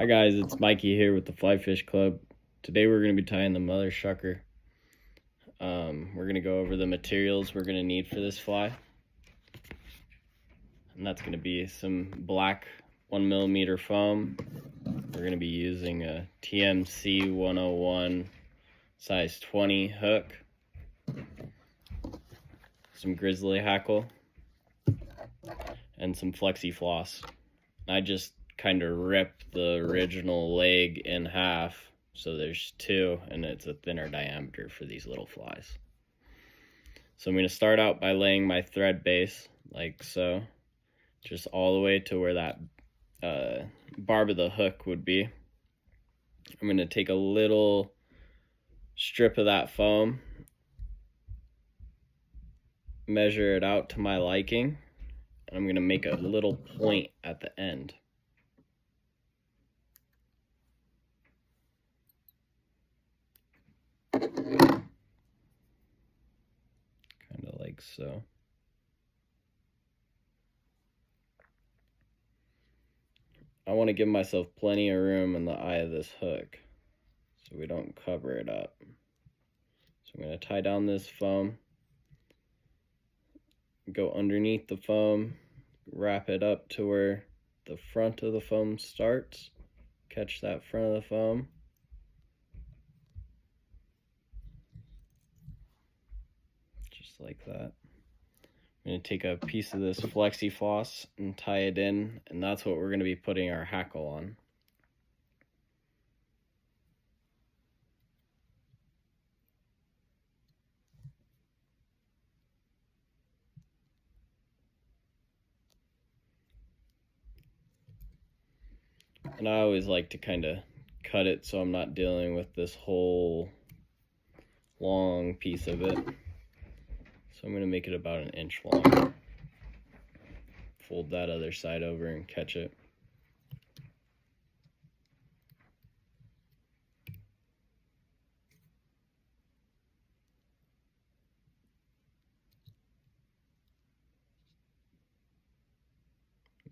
Hi guys, it's Mikey here with the Fly Fish Club. Today we're going to be tying the Mother Shucker. We're going to go over the materials we're going to need for this fly. And that's going to be some black 1mm foam. We're going to be using a TMC 101 size 20 hook. Some grizzly hackle. And some flexi floss. I just kind of rip the original leg in half, so there's two, and it's a thinner diameter for these little flies. So I'm going to start out by laying my thread base like so, just all the way to where that barb of the hook would be. I'm going to take a little strip of that foam, measure it out to my liking, and I'm going to make a little point at the end. Kind of like so. I want to give myself plenty of room in the eye of this hook so we don't cover it up. So I'm going to tie down this foam, go underneath the foam, wrap it up to where the front of the foam starts, catch that front of the foam. Like that. I'm going to take a piece of this flexi floss and tie it in, and that's what we're going to be putting our hackle on. And I always like to kind of cut it so I'm not dealing with this whole long piece of it. So I'm going to make it about 1 inch long. Fold that other side over and catch it.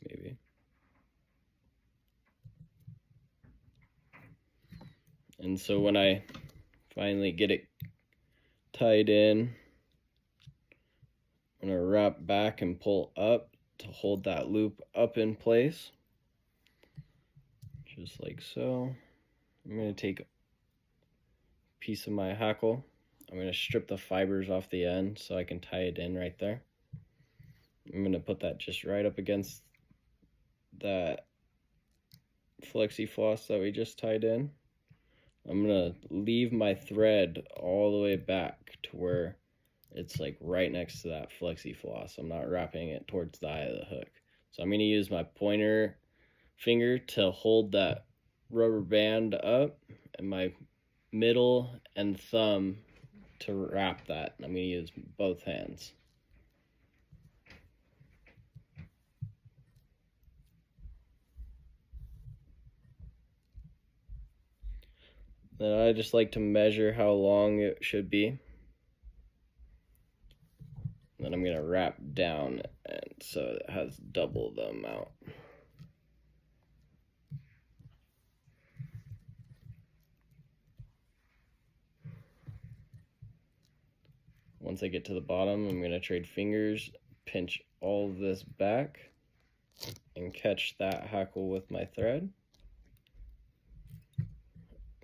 Maybe. And so when I finally get it tied in, I'm going to wrap back and pull up to hold that loop up in place, just like so. I'm going to take a piece of my hackle. I'm going to strip the fibers off the end so I can tie it in right there. I'm going to put that just right up against that flexi floss that we just tied in. I'm going to leave my thread all the way back to where it's like right next to that flexi floss. I'm not wrapping it towards the eye of the hook. So I'm going to use my pointer finger to hold that rubber band up, and my middle and thumb to wrap that. I'm going to use both hands. Then I just like to measure how long it should be. Then I'm going to wrap down, and so it has double the amount. Once I get to the bottom, I'm going to trade fingers, pinch all of this back, and catch that hackle with my thread.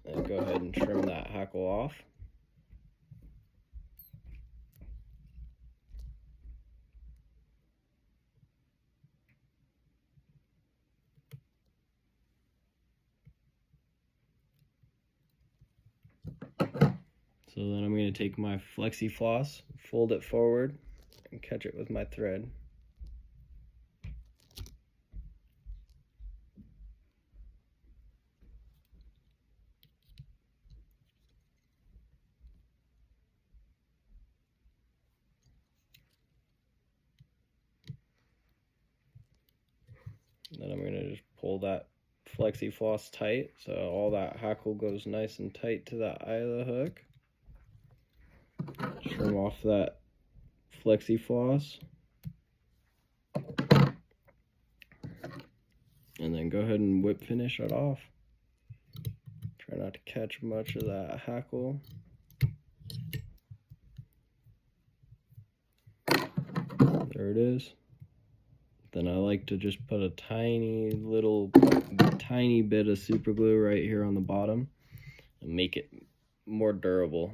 Then go ahead and trim that hackle off. So then I'm going to take my flexi floss, fold it forward, and catch it with my thread. Then I'm going to just pull that flexi floss tight so all that hackle goes nice and tight to that eye of the hook. Trim off that flexi floss, and then go ahead and whip finish it off. Try not to catch much of that hackle. There it is. Then I like to just put a tiny bit of super glue right here on the bottom and make it more durable.